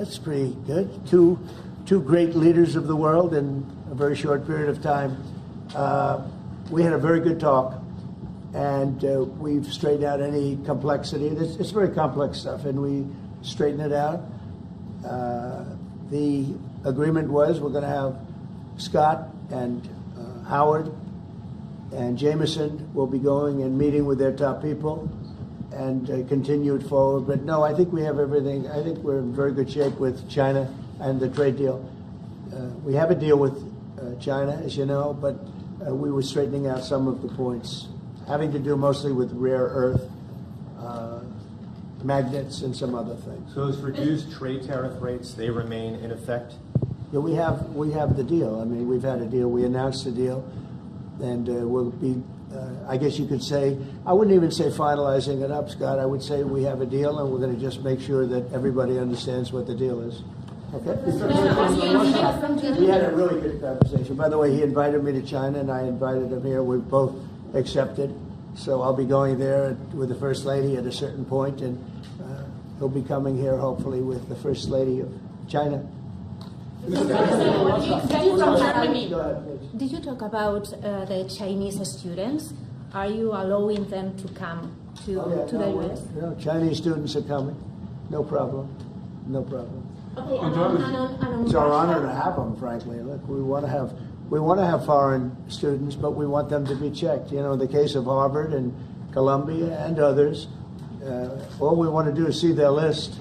That's pretty good. Two great leaders of the world in a very short period of time. We had a very good talk, and we've straightened out any complexity. It's very complex stuff, and we straightened it out. The agreement was we're going to have Scott and Howard and Jameson will be going and meeting with their top people and continue it forward. But no, I think we have everything. I think we're in very good shape with China and the trade deal. We have a deal with China, as you know, but we were straightening out some of the points, having to do mostly with rare earth, magnets, and some other things. So those reduced trade tariff rates, they remain in effect? Yeah, we have the deal. I mean, we've had a deal. We announced the deal, and we'll be, I guess you could say, I wouldn't even say finalizing it up, Scott. I would say we have a deal, and we're going to just make sure that everybody understands what the deal is. Okay? We had a really good conversation. By the way, he invited me to China, and I invited him here. We've both accepted. So I'll be going there with the First Lady at a certain point, and he'll be coming here, hopefully, with the First Lady of China. Did you talk about the Chinese students? Are you allowing them to come to the U.S.? No, Chinese students are coming. No problem. No problem. Okay, It's our honor to have them, frankly. Look, we want to have foreign students, but we want them to be checked. You know, in the case of Harvard and Columbia and others, all we want to do is see their list.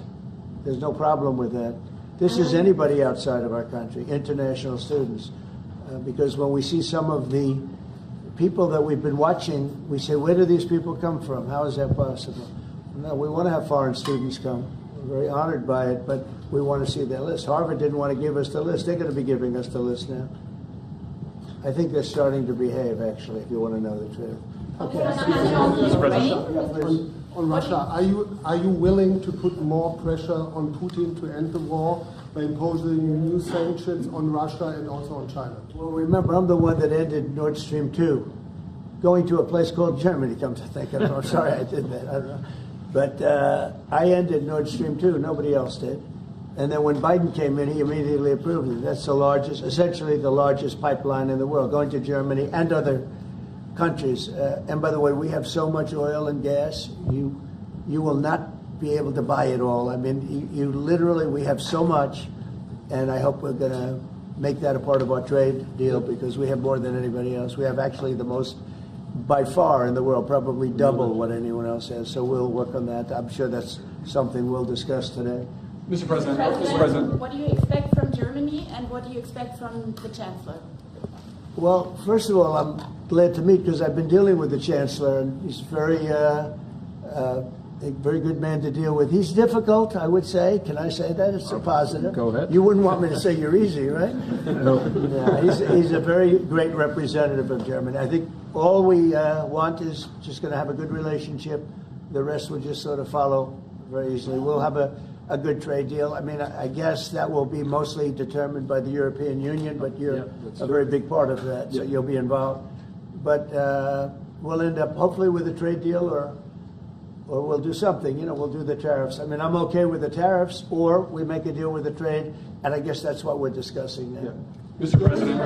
There's no problem with that. This is anybody outside of our country, international students, because when we see some of the people that we've been watching, we say, where do these people come from? How is that possible? No, we want to have foreign students come. We're very honored by it, but we want to see their list. Harvard didn't want to give us the list. They're going to be giving us the list now. I think they're starting to behave, actually, if you want to know the truth. Okay. Mr. President. Yeah, please. On Russia, are you willing to put more pressure on Putin to end the war by imposing new sanctions on Russia and also on China? Well, remember, I'm the one that ended Nord Stream 2, going to a place called Germany, come to think of it. I'm sorry I did that. I don't know. But I ended Nord Stream 2. Nobody else did. And then when Biden came in, he immediately approved it. That's the largest, essentially the largest pipeline in the world, going to Germany and other countries. And by the way, we have so much oil and gas, you will not be able to buy it all. I mean, you literally, we have so much, and I hope we're going to make that a part of our trade deal because we have more than anybody else. We have actually the most, by far in the world, probably double what anyone else has. So we'll work on that. I'm sure that's something we'll discuss today. Mr. President, what do you expect from Germany and what do you expect from the Chancellor? Well, first of all, I'm glad to meet because I've been dealing with the Chancellor, and he's a very good man to deal with. He's difficult, I would say. Can I say that? It's a positive. Go ahead. You wouldn't want me to say you're easy, right? No. Yeah, he's a very great representative of Germany. I think all we want is just going to have a good relationship. The rest will just sort of follow very easily. We'll have a good trade deal. I mean, I guess that will be mostly determined by the European Union, but you're a very big part of that, so you'll be involved. But we'll end up hopefully with a trade deal or we'll do something. You know, we'll do the tariffs. I mean, I'm okay with the tariffs, or we make a deal with the trade, and I guess that's what we're discussing now. Mr. President.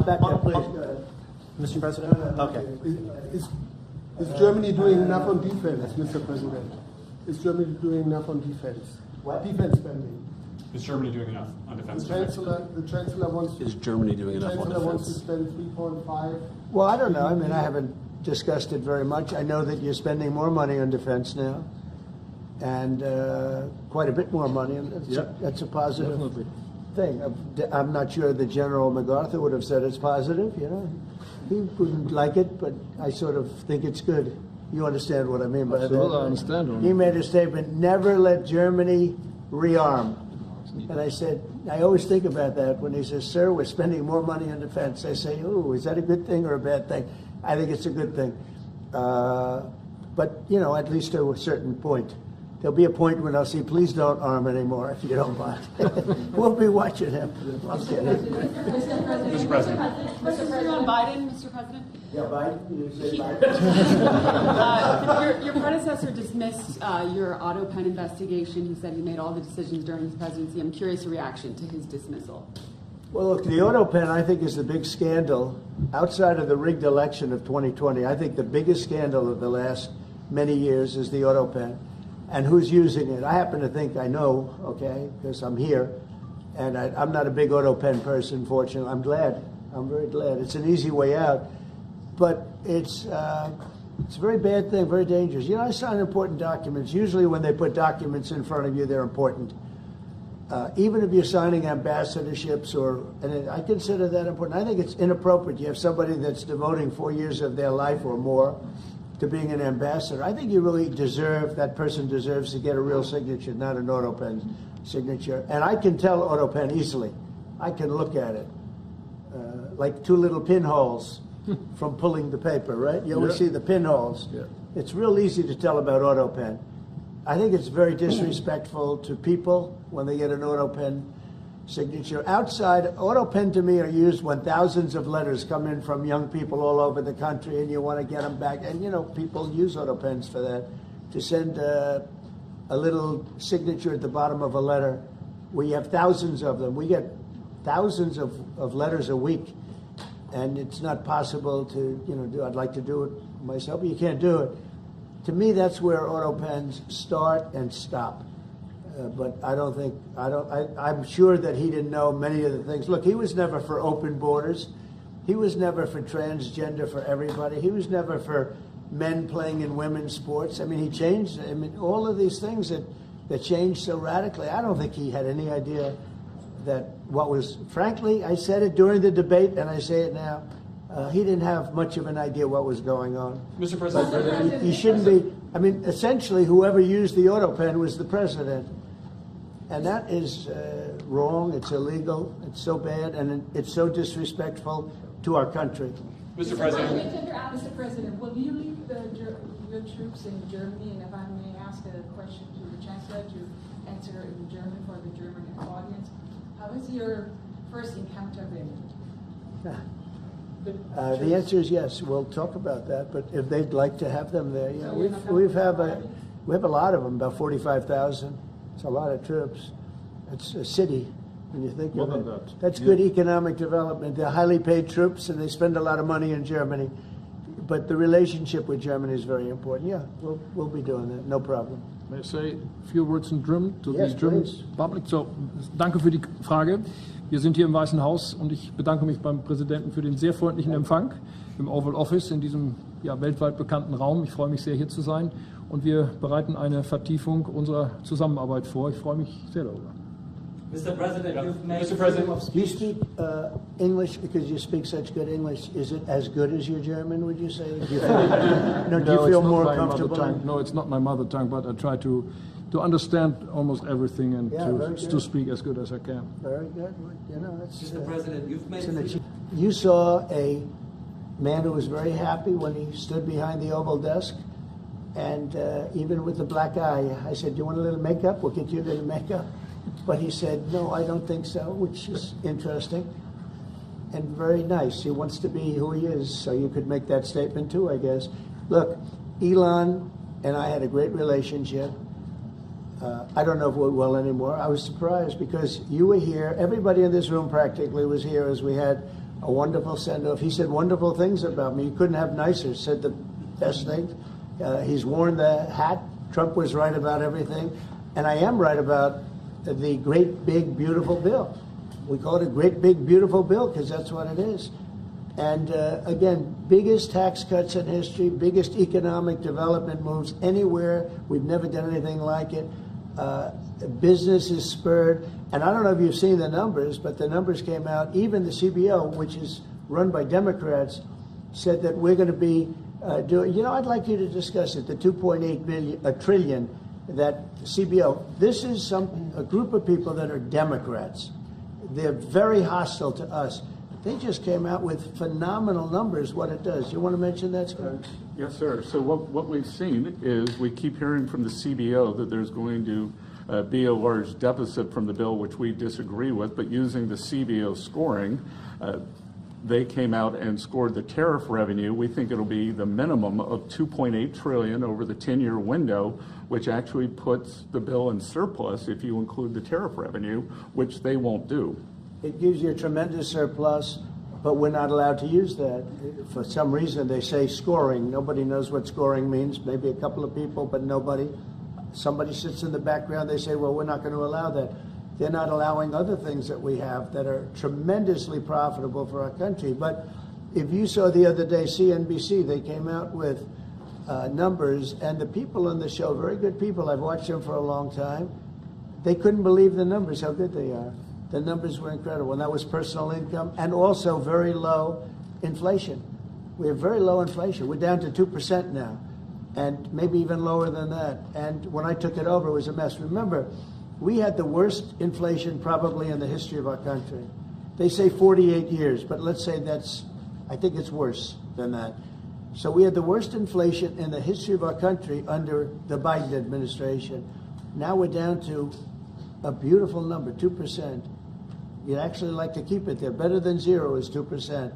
Back there, please. Go ahead. Mr. President? Okay. Is Germany doing enough on defense, Mr. President? Is Germany doing enough on defense? What? Defense spending. Is Germany doing enough on defense? The Chancellor wants to. Is Germany doing enough on Chancellor wants to defense? spend 3.5. Well, I don't know. I mean, I haven't discussed it very much. I know that you're spending more money on defense now, and quite a bit more money, and that's a positive thing. I'm not sure that General MacArthur would have said it's positive. You know, he wouldn't like it, but I sort of think it's good. You understand what I mean by that? Absolutely, I understand. He made a statement, never let Germany rearm. And I said, I always think about that when he says, sir, we're spending more money on defense. I say, oh, is that a good thing or a bad thing? I think it's a good thing. But, you know, at least to a certain point. There'll be a point when I'll say, please don't arm anymore if you don't mind. We'll be watching him. I'm kidding. Mr. President. Mr. President Biden, Mr. President. Yeah, Biden, you say Biden? Your predecessor dismissed your autopen investigation. He said he made all the decisions during his presidency. I'm curious your reaction to his dismissal. Well, look, the autopen, I think, is the big scandal outside of the rigged election of 2020. I think the biggest scandal of the last many years is the autopen and who's using it. I happen to think I know, okay, because I'm here, and I'm not a big autopen person, fortunately. I'm glad. I'm very glad. It's an easy way out, but it's a very bad thing, very dangerous. You know, I sign important documents. Usually when they put documents in front of you, they're important. Even if you're signing ambassadorships, and I consider that important. I think it's inappropriate. You have somebody that's devoting 4 years of their life or more to being an ambassador. I think you really that person deserves to get a real signature, not an autopen signature. And I can tell autopen easily. I can look at it. Like two little pinholes from pulling the paper, right? You always see the pinholes. Yeah. It's real easy to tell about autopen. I think it's very disrespectful to people when they get an autopen signature. Outside, autopen to me are used when thousands of letters come in from young people all over the country and you want to get them back. And, you know, people use autopens for that, to send a little signature at the bottom of a letter. We have thousands of them. We get thousands of letters a week. And it's not possible to, do. I'd like to do it myself, but you can't do it. To me, that's where autopens start and stop. But I'm sure that he didn't know many of the things. Look, he was never for open borders. He was never for transgender for everybody. He was never for men playing in women's sports. I mean, he changed, all of these things that changed so radically. I don't think he had any idea that frankly, I said it during the debate and I say it now, he didn't have much of an idea what was going on. Mr. President. He shouldn't be. Essentially, whoever used the autopen was the president. And that is wrong. It's illegal. It's so bad. And it's so disrespectful to our country. Mr. President. Mr. President, will you leave your troops in Germany? And if I may ask a question to the Chancellor to answer in German for the German audience, how has your first encounter been? The answer is yes. We'll talk about that. But if they'd like to have them there, we have a lot of them, about 45,000. It's a lot of troops. It's a city when you think of it. That's good economic development. They're highly paid troops, and they spend a lot of money in Germany. But the relationship with Germany is very important. Yeah, we'll be doing that. No problem. May I say a few words in German to yes, the German please. public? So, danke für die Frage. Wir sind hier im Weißen Haus und ich bedanke mich beim Präsidenten für den sehr freundlichen Empfang im Oval Office in diesem weltweit bekannten Raum. Ich freue mich sehr, hier zu sein und wir bereiten eine Vertiefung unserer Zusammenarbeit vor. Ich freue mich sehr darüber. Mr. President, you've made Mr. President. You speak English because you speak such good English. Is it as good as your German, would you say? Do you feel it's more not my comfortable? mother tongue. No, it's not my mother tongue, but I try to understand almost everything and to speak as good as I can. Very good. That's, Mr. President, you've made you saw a man who was very happy when he stood behind the Oval desk, and even with the black eye, I said, "Do you want a little makeup? We'll get you a little makeup." But he said, "No, I don't think so," which is interesting and very nice. He wants to be who he is, so you could make that statement too, I guess. Look, Elon and I had a great relationship. I don't know if we're well anymore. I was surprised because you were here. Everybody in this room practically was here as we had a wonderful send-off. He said wonderful things about me. You couldn't have nicer. Said the best things. He's worn the hat. Trump was right about everything. And I am right about the great, big, beautiful bill. We call it a great, big, beautiful bill because that's what it is. And again, biggest tax cuts in history, biggest economic development moves anywhere. We've never done anything like it. Business is spurred. And I don't know if you've seen the numbers, but the numbers came out. Even the CBO, which is run by Democrats, said that we're going to be doing, I'd like you to discuss it, the $2.8 trillion that CBO, this is a group of people that are Democrats. They're very hostile to us. They just came out with phenomenal numbers, what it does. You want to mention that, Scott? Yes, sir. So what we've seen is we keep hearing from the CBO that there's going to be a large deficit from the bill, which we disagree with, but using the CBO scoring, they came out and scored the tariff revenue. We think it'll be the minimum of $2.8 trillion over the 10-year window, which actually puts the bill in surplus if you include the tariff revenue, which they won't do. It gives you a tremendous surplus, but we're not allowed to use that. For some reason, they say scoring. Nobody knows what scoring means. Maybe a couple of people, but nobody. Somebody sits in the background. They say, well, we're not going to allow that. They're not allowing other things that we have that are tremendously profitable for our country. But if you saw the other day, CNBC, they came out with numbers, and the people on the show, very good people, I've watched them for a long time, they couldn't believe the numbers, how good they are. The numbers were incredible, and that was personal income and also very low inflation. We have very low inflation. We're down to 2% now, and maybe even lower than that. And when I took it over, it was a mess. Remember, we had the worst inflation probably in the history of our country. They say 48 years, but let's say I think it's worse than that. So we had the worst inflation in the history of our country under the Biden administration. Now we're down to a beautiful number, 2%. You'd actually like to keep it there. Better than zero is 2%.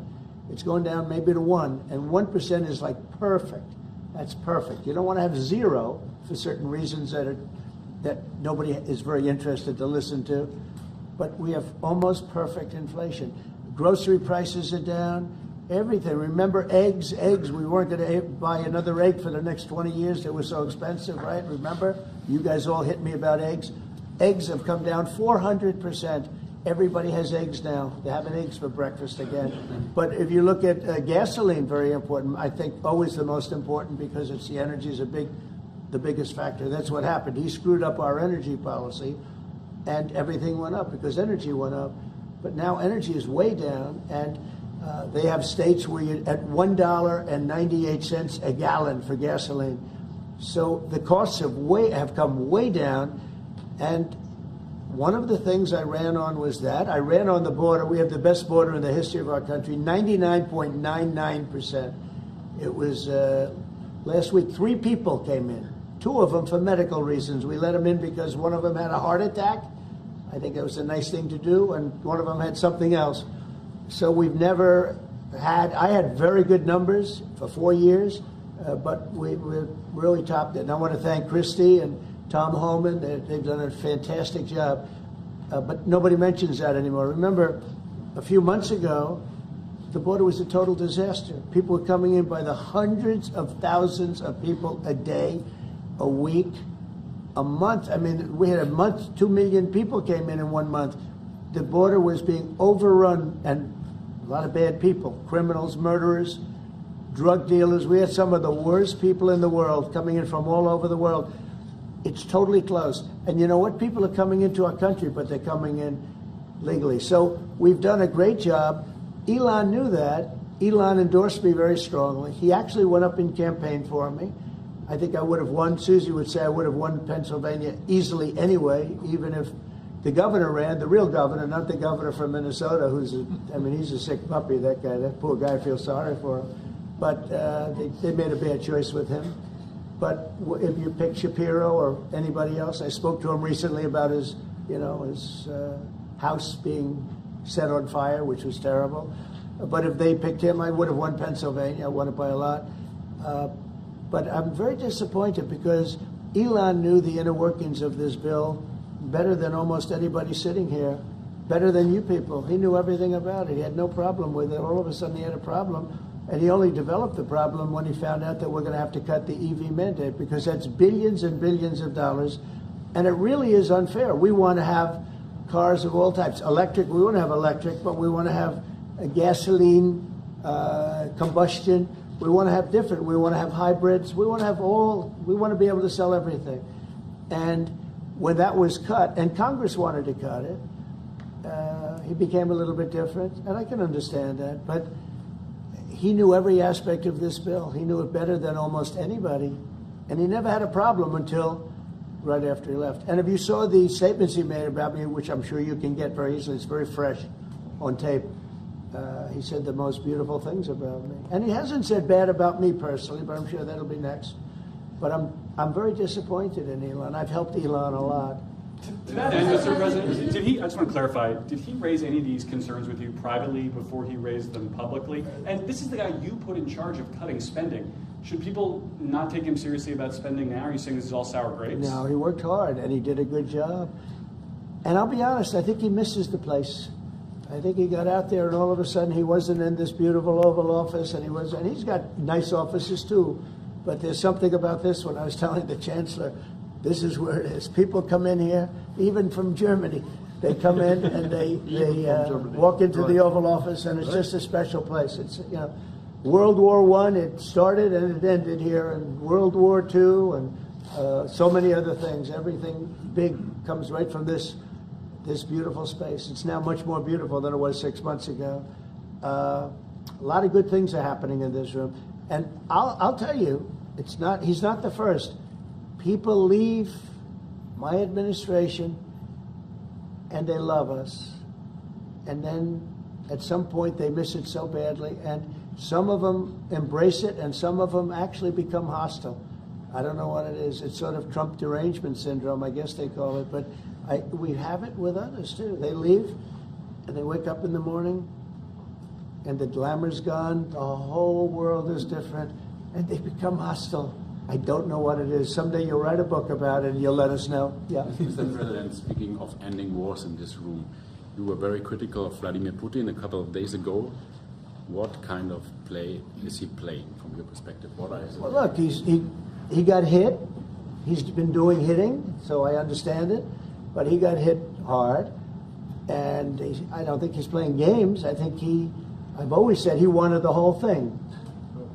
It's going down maybe to 1, and 1% is like perfect. That's perfect. You don't want to have zero for certain reasons that nobody is very interested to listen to. But we have almost perfect inflation. Grocery prices are down. Everything. Remember eggs? Eggs. We weren't going to buy another egg for the next 20 years. They were so expensive, right? Remember? You guys all hit me about eggs. Eggs have come down 400%. Everybody has eggs now. They're having eggs for breakfast again. But if you look at gasoline, very important. I think always the most important because it's the energy is the biggest factor. That's what happened. He screwed up our energy policy, and everything went up because energy went up. But now energy is way down, and they have states where you're at $1.98 a gallon for gasoline. So the costs have come way down, and one of the things I ran on was that. I ran on the border. We have the best border in the history of our country, 99.99%. It was last week, 3 people came in, 2 of them for medical reasons. We let them in because one of them had a heart attack. I think that was a nice thing to do, and one of them had something else. So we've never I had very good numbers for 4 years, but we really topped it. And I want to thank Christie and Tom Homan. They've done a fantastic job. But nobody mentions that anymore. Remember, a few months ago, the border was a total disaster. People were coming in by the hundreds of thousands of people a day, a week, a month. I mean, we had a month, 2 million people came in 1 month. The border was being overrun, and a lot of bad people, criminals, murderers, drug dealers. We had some of the worst people in the world coming in from all over the world. It's totally closed. And you know what? People are coming into our country, but they're coming in legally. So we've done a great job. Elon knew that. Elon endorsed me very strongly. He actually went up in campaign for me. I think I would have won. Susie would say I would have won Pennsylvania easily anyway, even if the governor ran, the real governor, not the governor from Minnesota, he's a sick puppy, that guy. That poor guy, I feel sorry for him. But they made a bad choice with him. But if you pick Shapiro or anybody else, I spoke to him recently about his house being set on fire, which was terrible. But if they picked him, I would have won Pennsylvania. I won it by a lot. But I'm very disappointed because Elon knew the inner workings of this bill better than almost anybody sitting here, better than you people. He knew everything about it. He had no problem with it. All of a sudden he had a problem. And he only developed the problem when he found out that we're going to have to cut the EV mandate because that's billions and billions of dollars. And it really is unfair. We want to have cars of all types. Electric, we want to have electric, but we want to have a gasoline, combustion. We want to have different. We want to have hybrids. We want to have we want to be able to sell everything. And when that was cut, and Congress wanted to cut it, he became a little bit different. And I can understand that. But he knew every aspect of this bill. He knew it better than almost anybody. And he never had a problem until right after he left. And if you saw the statements he made about me, which I'm sure you can get very easily, it's very fresh on tape, he said the most beautiful things about me. And he hasn't said bad about me personally, but I'm sure that'll be next. But I'm very disappointed in Elon. I've helped Elon a lot. To that end, Mr. President, I just want to clarify, did he raise any of these concerns with you privately before he raised them publicly? And this is the guy you put in charge of cutting spending. Should people not take him seriously about spending now? Are you saying this is all sour grapes? No, he worked hard and he did a good job. And I'll be honest, I think he misses the place. I think he got out there and all of a sudden he wasn't in this beautiful Oval Office, and he's got nice offices too. But there's something about this one. I was telling the Chancellor, this is where it is. People come in here, even from Germany. They come in and they walk into the Oval Office, and it's just a special place. It's, World War I, it started and it ended here, and World War II, and so many other things. Everything big comes right from this beautiful space. It's now much more beautiful than it was 6 months ago. A lot of good things are happening in this room. And I'll tell you, he's not the first. People leave my administration and they love us. And then at some point they miss it so badly. And some of them embrace it and some of them actually become hostile. I don't know what it is. It's sort of Trump derangement syndrome, I guess they call it. But we have it with others too. They leave and they wake up in the morning and the glamour's gone, the whole world is different, and they become hostile. I don't know what it is. Someday you'll write a book about it and you'll let us know. Yeah. Mr. President, speaking of ending wars in this room, you were very critical of Vladimir Putin a couple of days ago. What kind of play is he playing from your perspective? Well, look, he got hit. He's been doing hitting, so I understand it. But he got hit hard, and I don't think he's playing games. I think I've always said he wanted the whole thing.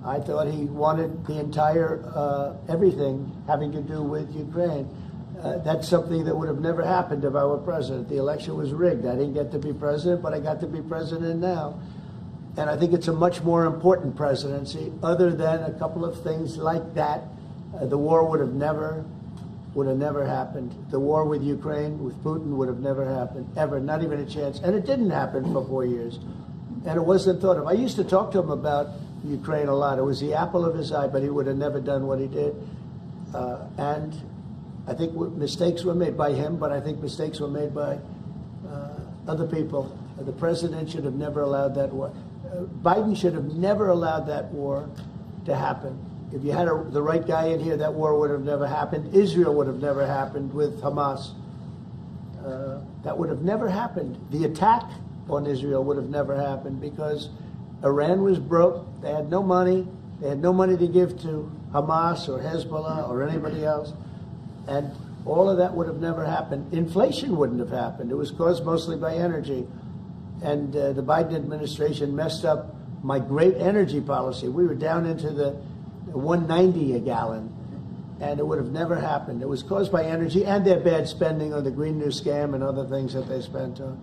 I thought he wanted the entire everything having to do with Ukraine. That's something that would have never happened if I were president. The election was rigged. I didn't get to be president, but I got to be president now. And I think it's a much more important presidency. Other than a couple of things like that, the war would have never happened. The war with Ukraine, with Putin, would have never happened, ever, not even a chance. And it didn't happen for 4 years. And it wasn't thought of. I used to talk to him about Ukraine a lot. It was the apple of his eye, but he would have never done what he did. And I think mistakes were made by him, but I think mistakes were made by other people. The president should have never allowed that war. Biden should have never allowed that war to happen. If you had the right guy in here, that war would have never happened. Israel would have never happened with Hamas. That would have never happened. The attack on Israel would have never happened because Iran was broke. They had no money. They had no money to give to Hamas or Hezbollah or anybody else. And all of that would have never happened. Inflation wouldn't have happened. It was caused mostly by energy. And the Biden administration messed up my great energy policy. We were down into the 190 a gallon, and it would have never happened. It was caused by energy and their bad spending on the Green New Scam and other things that they spent on.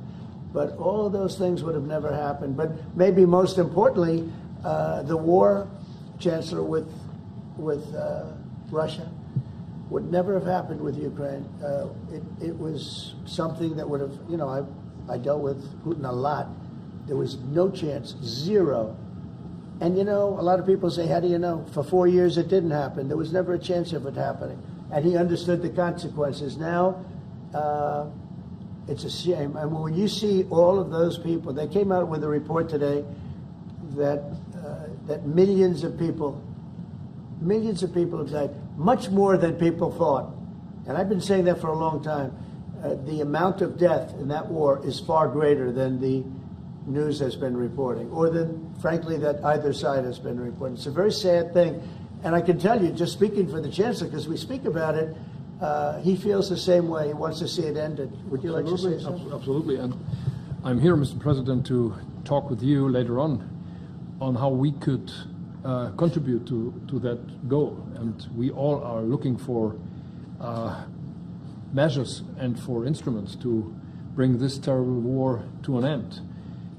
But all of those things would have never happened. But maybe most importantly, the war, Chancellor, with Russia would never have happened with Ukraine. It was something that would have, I dealt with Putin a lot. There was no chance, zero. And a lot of people say, how do you know? For 4 years it didn't happen. There was never a chance of it happening. And he understood the consequences. Now, it's a shame. And when you see all of those people, they came out with a report today that millions of people have died, much more than people thought. And I've been saying that for a long time. The amount of death in that war is far greater than the news has been reporting, or than, frankly, that either side has been reporting. It's a very sad thing. And I can tell you, just speaking for the Chancellor, because we speak about it, he feels the same way. He wants to see it ended. Would you like to say something? Absolutely. And I'm here, Mr. President, to talk with you later on how we could contribute to that goal. And we all are looking for measures and for instruments to bring this terrible war to an end.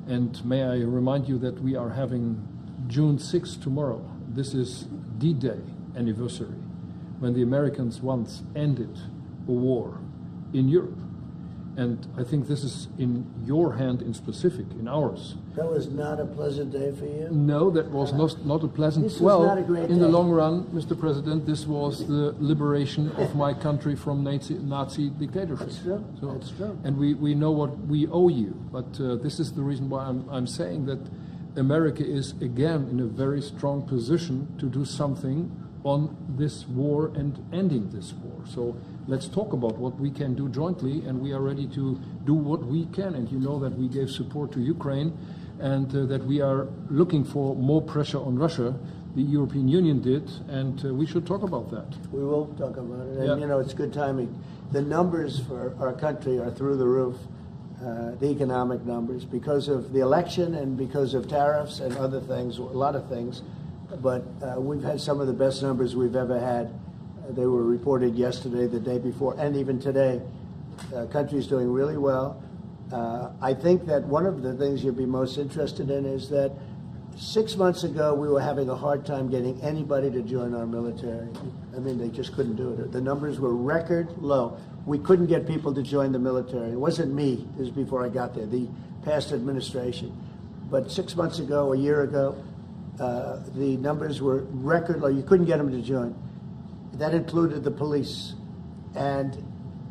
And may I remind you that we are having June 6th tomorrow. This is D-Day anniversary, when the Americans once ended a war in Europe. And I think this is in your hand in specific, in ours. That was not a pleasant day for you? No, that was not a pleasant. This was not a great in the day. long run, Mr. President, this was the liberation of my country from Nazi dictatorship. That's true. That's true. And we know what we owe you. But this is the reason why I'm saying that America is again in a very strong position to do something on this war and ending this war. So let's talk about what we can do jointly, and we are ready to do what we can. And you know that we gave support to Ukraine, and that we are looking for more pressure on Russia. The European Union did, and we should talk about that. We will talk about it. And, Yeah. you know, it's good timing. The numbers for our country are through the roof, the economic numbers, because of the election and because of tariffs and other things, a lot of things. But we've had some of the best numbers we've ever had. They were reported yesterday, the day before, and even today. Country's doing really well. I think that one of the things you'd be most interested in is that 6 months ago, we were having a hard time getting anybody to join our military. I mean, they just couldn't do it. The numbers were record low. We couldn't get people to join the military. It wasn't me. This was before I got there, the past administration. But 6 months ago, a year ago, the numbers were record low. You couldn't get them to join. That included the police. And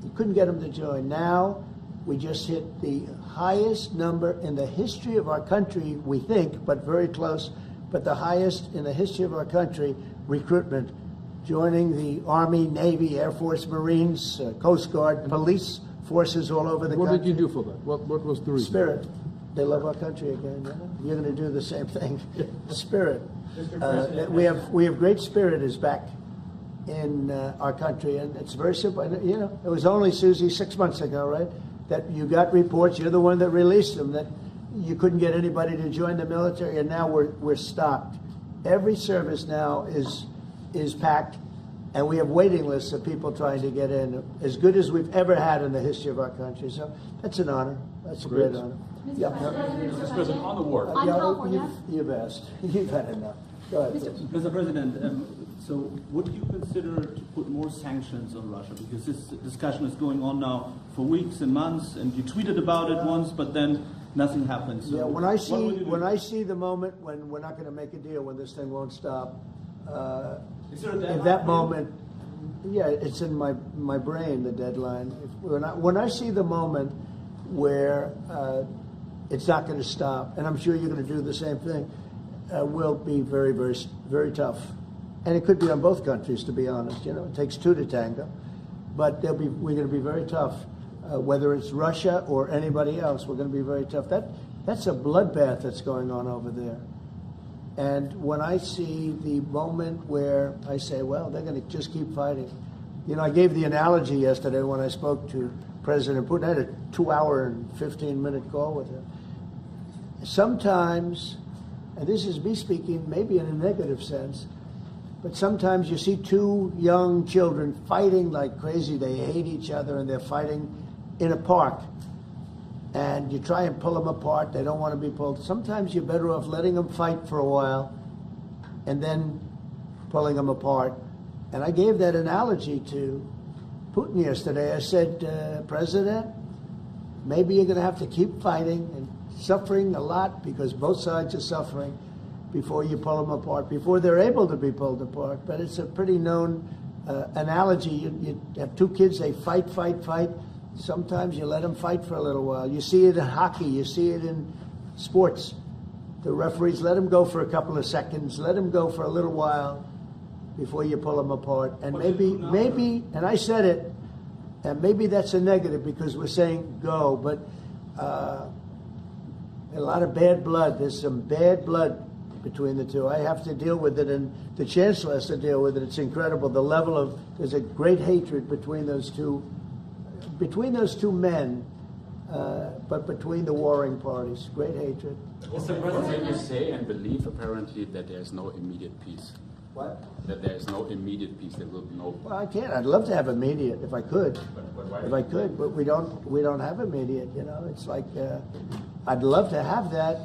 you couldn't get them to join. Now, we just hit the highest number in the history of our country, we think, but very close, but the highest in the history of our country, recruitment, joining the Army, Navy, Air Force, Marines, Coast Guard, police forces all over the country. What did you do for that? What was the reason? Spirit. They love our country again. You know? You're going to do the same thing. Spirit. We have great spirit is back in our country, and it's very simple. You know, it was only, Susie, 6 months ago, right, that you got reports. You're the one that released them, that you couldn't get anybody to join the military, and now we're stocked. Every service now is packed, and we have waiting lists of people trying to get in, as good as we've ever had in the history of our country. So that's an honor. That's a great honor. Yeah. Mr. President, on the war. On California. You've asked. You've had enough. Go ahead. Mr. President, so would you consider to put more sanctions on Russia? Because this discussion is going on now for weeks and months, and you tweeted about it once, but then nothing happens. So Yeah, when I see the moment when we're not going to make a deal, when this thing won't stop, Is there a in deadline? that moment, yeah, it's in my brain, the deadline. When I see the moment where it's not going to stop, and I'm sure you're going to do the same thing, will be very, very, very tough. And it could be on both countries, to be honest. You know, it takes two to tango. But we're going to be very tough. Whether it's Russia or anybody else, we're going to be very tough. That's a bloodbath that's going on over there. And when I see the moment where I say, well, they're going to just keep fighting. You know, I gave the analogy yesterday when I spoke to President Putin. I had a 2-hour and 15-minute call with him. Sometimes, and this is me speaking maybe in a negative sense, but sometimes you see two young children fighting like crazy. They hate each other, and they're fighting in a park. And you try and pull them apart. They don't want to be pulled. Sometimes you're better off letting them fight for a while and then pulling them apart. And I gave that analogy to Putin yesterday. I said, President, maybe you're going to have to keep fighting and suffering a lot, because both sides are suffering, before you pull them apart, before they're able to be pulled apart. But it's a pretty known analogy. You have two kids, they fight. Sometimes you let them fight for a little while. You see it in hockey. You see it in sports. The referees let them go for a couple of seconds, let them go for a little while before you pull them apart. And maybe, and I said it, and maybe that's a negative because we're saying go, but a lot of bad blood. There's some bad blood between the two. I have to deal with it, and the Chancellor has to deal with it. It's incredible. The level of, there's a great hatred between those two men, but between the warring parties. Great hatred. Mr. President, you say and believe apparently that there is no immediate peace. What? That there is no immediate peace. There will be no. Well, I can't. I'd love to have immediate if I could. But why? If I could, but we don't have immediate. You know, it's like I'd love to have that.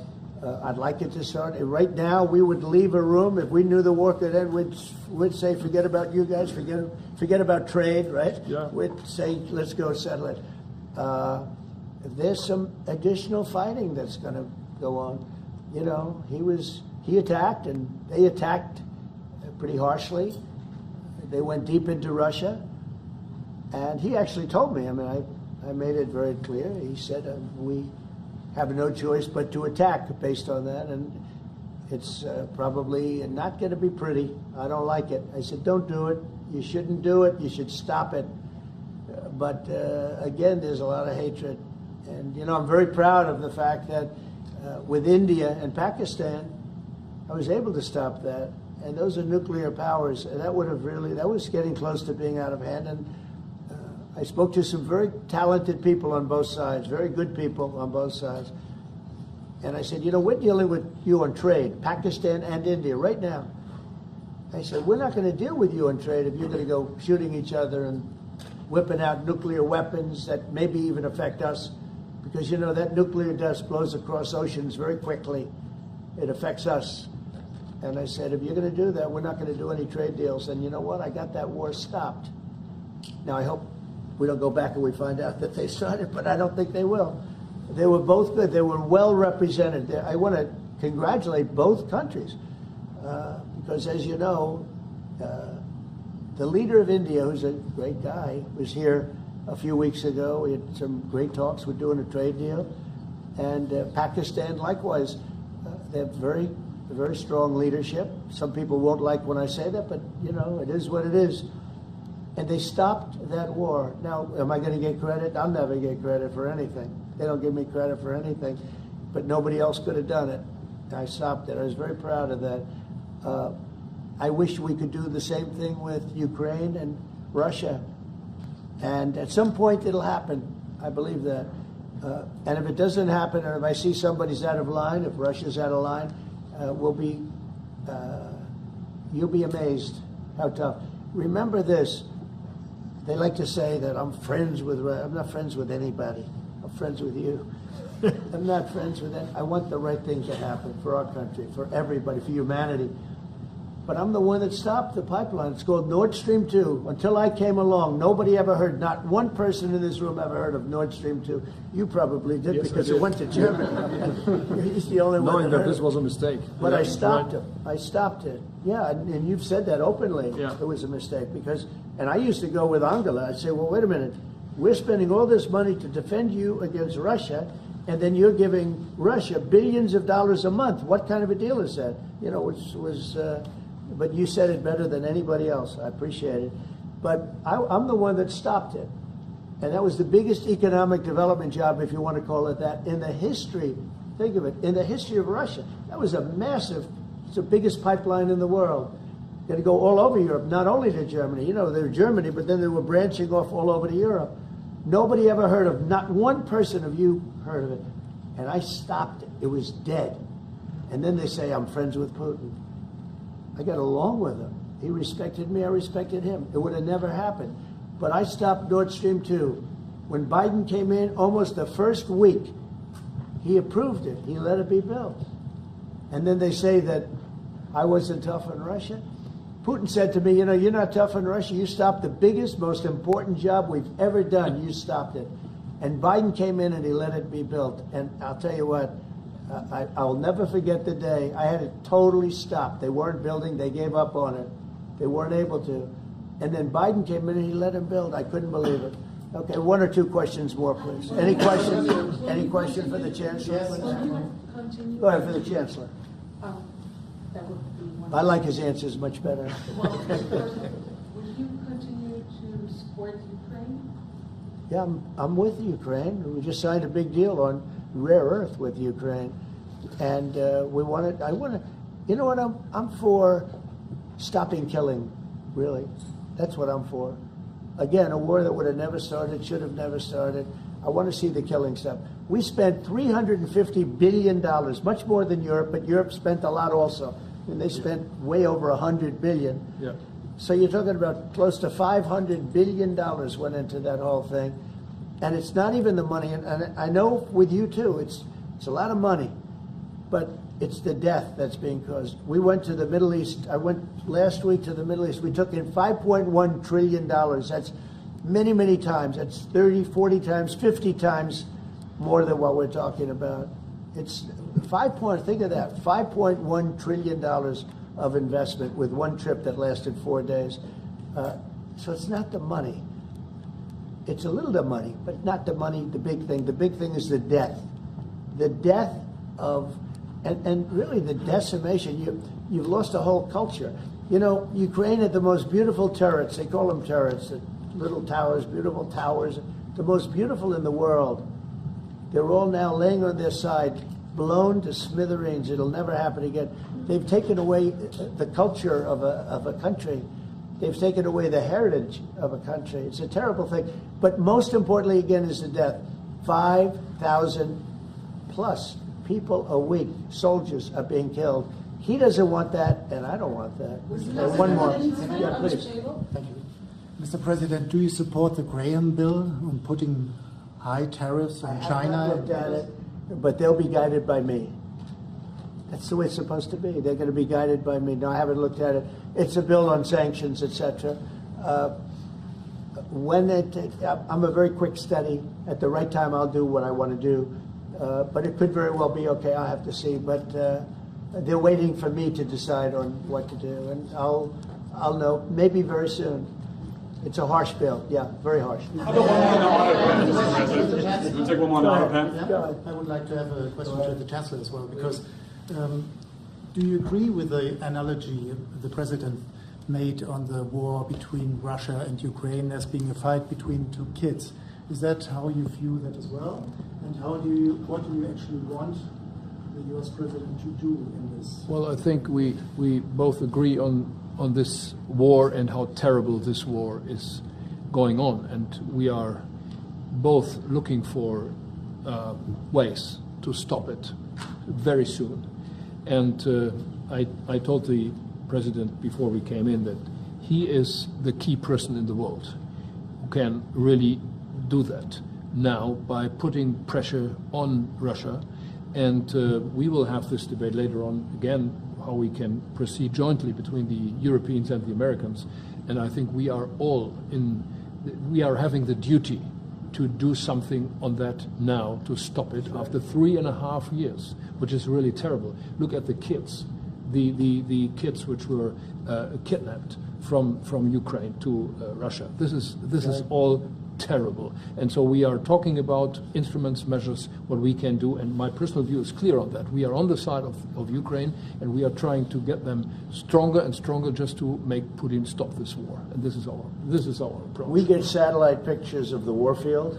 I'd like it to start right now. We would leave a room if we knew the war could end. We'd say, forget about you guys. Forget about trade, right? Yeah. We'd say, let's go settle it. there's some additional fighting that's going to go on. You know, he attacked, and they attacked pretty harshly. They went deep into Russia, and he actually told me, I mean, I made it very clear. He said, we have no choice but to attack based on that, and it's probably not going to be pretty. I don't like it. I said, don't do it. You shouldn't do it. You should stop it. But again, there's a lot of hatred. And, you know, I'm very proud of the fact that with India and Pakistan, I was able to stop that. And those are nuclear powers. And that was getting close to being out of hand. And I spoke to some very talented people on both sides, very good people on both sides. And I said, you know, we're dealing with you on trade, Pakistan and India right now. I said, we're not going to deal with you on trade if you're going to go shooting each other and whipping out nuclear weapons that maybe even affect us. Because, you know, that nuclear dust blows across oceans very quickly. It affects us. And I said, if you're going to do that, we're not going to do any trade deals. And you know what? I got that war stopped. Now, I hope we don't go back and we find out that they started, but I don't think they will. They were both good. They were well represented. I want to congratulate both countries because, as you know, the leader of India, who's a great guy, was here a few weeks ago. We had some great talks. We're doing a trade deal. And Pakistan, likewise, they have very strong leadership. Some people won't like when I say that, but, you know, it is what it is. And they stopped that war. Now, am I going to get credit? I'll never get credit for anything. They don't give me credit for anything. But nobody else could have done it. I stopped it. I was very proud of that. I wish we could do the same thing with Ukraine and Russia. And at some point it'll happen. I believe that. And if it doesn't happen, or if I see somebody's out of line, if Russia's out of line, you'll be amazed how tough. Remember this. They like to say that I'm friends with Russia. I'm not friends with anybody. I'm friends with you. I'm not friends with them. I want the right thing to happen for our country, for everybody, for humanity. But I'm the one that stopped the pipeline. It's called Nord Stream 2. Until I came along, nobody ever heard, not one person in this room ever heard of Nord Stream 2. You probably did, yes, because it went to Germany. He's the only one knowing that this was a mistake. But I stopped it. I stopped it. Yeah, and you've said that openly. Yeah. It was a mistake because, and I used to go with Angela. I'd say, well, wait a minute. We're spending all this money to defend you against Russia, and then you're giving Russia billions of dollars a month. What kind of a deal is that? You know, which was. But you said it better than anybody else. I appreciate it. But I'm the one that stopped it. And that was the biggest economic development job, if you want to call it that, in the history, think of it, in the history of Russia. That was a massive, it's the biggest pipeline in the world. Going to go all over Europe, not only to Germany. You know, they were Germany, but then they were branching off all over to Europe. Nobody ever heard of, not one person of you heard of it. And I stopped it. It was dead. And then they say, I'm friends with Putin. I got along with him. He respected me, I respected him. It would have never happened. But I stopped Nord Stream 2. When Biden came in, almost the first week, he approved it. He let it be built. And then they say that I wasn't tough on Russia. Putin said to me, you know, you're not tough on Russia. You stopped the biggest, most important job we've ever done. You stopped it. And Biden came in and he let it be built. And I'll tell you what, I'll never forget the day I had it totally stopped. They weren't building. They gave up on it. They weren't able to. And then Biden came in and he let him build. I couldn't believe it. Okay, one or two questions more, please. Any questions? Any question for the Chancellor? Go ahead, for the Chancellor. That would be one. I like his answers much better. Well, would you continue to support Ukraine? Yeah, I'm with Ukraine. We just signed a big deal on rare earth with Ukraine, and I want to. You know what? I'm for stopping killing. Really, that's what I'm for. Again, a war that would have never started, should have never started. I want to see the killing stop. We spent $350 billion, much more than Europe, but Europe spent a lot also. And they spent way over $100 billion. Yeah. So you're talking about close to $500 billion went into that whole thing. And it's not even the money, and I know with you too, it's a lot of money, but it's the death that's being caused. We went to the Middle East. I went last week to the Middle East. We took in $5.1 trillion. That's many, many times. That's 30, 40 times, 50 times more than what we're talking about. It's think of that, $5.1 trillion of investment with one trip that lasted 4 days. So it's not the money. It's a little bit of money, but not the money, the big thing. The big thing is the death. The death of, and really the decimation. You've lost a whole culture. You know, Ukraine had the most beautiful turrets. They call them turrets, little towers, beautiful towers, the most beautiful in the world. They're all now laying on their side, blown to smithereens. It'll never happen again. They've taken away the culture of a country. They've taken away the heritage of a country. It's a terrible thing. But most importantly, again, is the death. 5,000 plus people a week, soldiers, are being killed. He doesn't want that, and I don't want that. And one more. Yeah, please. Thank you. Mr. President, do you support the Graham bill on putting high tariffs on China? I haven't looked at it, but they'll be guided by me. That's the way it's supposed to be. They're going to be guided by me. No, I haven't looked at it. It's a bill on sanctions, etc. I'm a very quick study. At the right time, I'll do what I want to do. But it could very well be okay. I'll have to see. But they're waiting for me to decide on what to do, and I'll know maybe very soon. It's a harsh bill. Yeah, very harsh. How about one on the auto pen, Mr. President? We'll take one more on the auto pen. Yeah, I would like to have a question to the Chancellor as well, because do you agree with the analogy the President made on the war between Russia and Ukraine as being a fight between two kids? Is that how you view that as well? And what do you actually want the U.S. President to do in this? Well, I think we both agree on this war and how terrible this war is going on. And we are both looking for ways to stop it very soon. And I told the President before we came in that he is the key person in the world who can really do that now by putting pressure on Russia. And we will have this debate later on again, how we can proceed jointly between the Europeans and the Americans. And I think we are having the duty to do something on that now to stop it after 3.5 years, which is really terrible. Look at the kids, the kids which were kidnapped from Ukraine to Russia. This is all terrible. And so we are talking about instruments, measures, what we can do, and my personal view is clear on that. We are on the side of Ukraine, and we are trying to get them stronger and stronger just to make Putin stop this war. And this is our approach. We get satellite pictures of the warfield,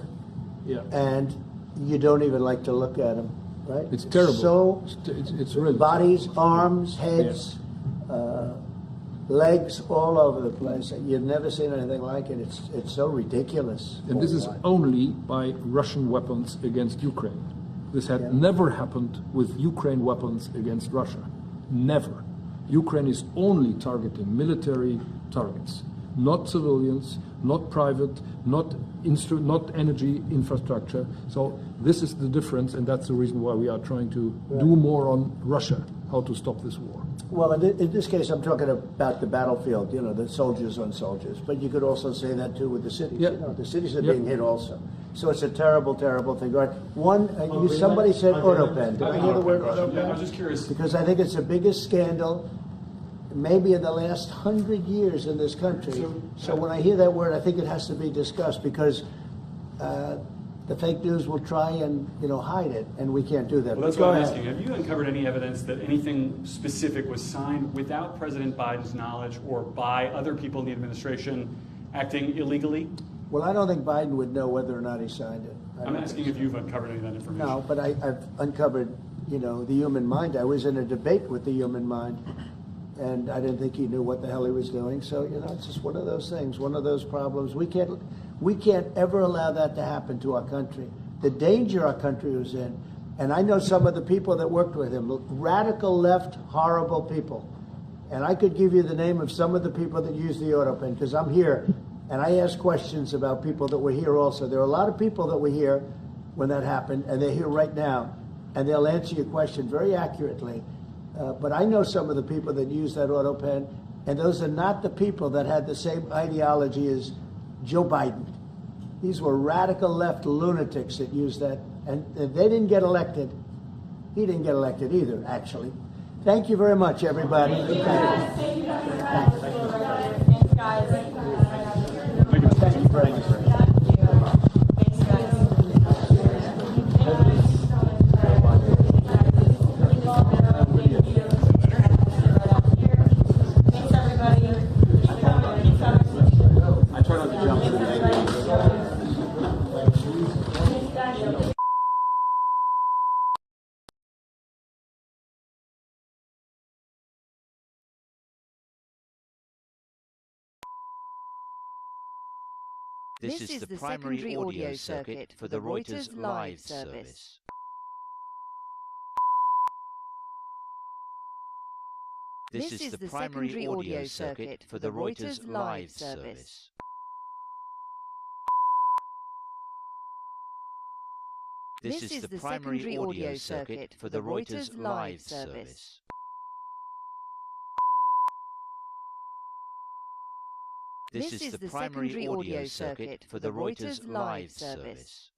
yeah, and you don't even like to look at them, right? It's terrible. So it's really bodies, terrible. arms, heads, legs all over the place. You've never seen anything like it. It's so ridiculous. And this is only by Russian weapons against Ukraine. This had never happened with Ukraine weapons against Russia. Never. Ukraine is only targeting military targets, not civilians, not private, not energy infrastructure. So this is the difference, and that's the reason why we are trying to do more on Russia, how to stop this war. Well, in this case, I'm talking about the battlefield, the soldiers on soldiers. But you could also say that, too, with the cities. Yep. The cities are being hit also. So it's a terrible, terrible thing. Right. Somebody said autopen. Did I hear the word autopen? Yeah, I was just curious. Because I think it's the biggest scandal maybe in the last 100 years in this country. So when I hear that word, I think it has to be discussed, because the fake news will try and hide it, and we can't do that. Well, that's what I'm asking. Have you uncovered any evidence that anything specific was signed without President Biden's knowledge or by other people in the administration acting illegally? Well, I don't think Biden would know whether or not he signed it. I'm asking if you've uncovered any of that information. No, but I've uncovered, the human mind. I was in a debate with the human mind, and I didn't think he knew what the hell he was doing. So, it's just one of those things, one of those problems. We can't ever allow that to happen to our country. The danger our country was in, and I know some of the people that worked with him, radical left, horrible people. And I could give you the name of some of the people that used the autopen, because I'm here, and I ask questions about people that were here also. There are a lot of people that were here when that happened, and they're here right now, and they'll answer your question very accurately. But I know some of the people that used that autopen, and those are not the people that had the same ideology as Joe Biden. These were radical left lunatics that used that, and they didn't get elected. He didn't get elected either, actually. Thank you very much, everybody. Thank you guys. Thank you guys. Thanks, guys. Thank you very much. Thanks, Thanks, everybody. I try not to jump to the This is the primary audio circuit for the Reuters live service. This is the primary audio circuit for the Reuters live service. This is the primary audio circuit for the Reuters live service. This is the primary audio circuit for the Reuters live service.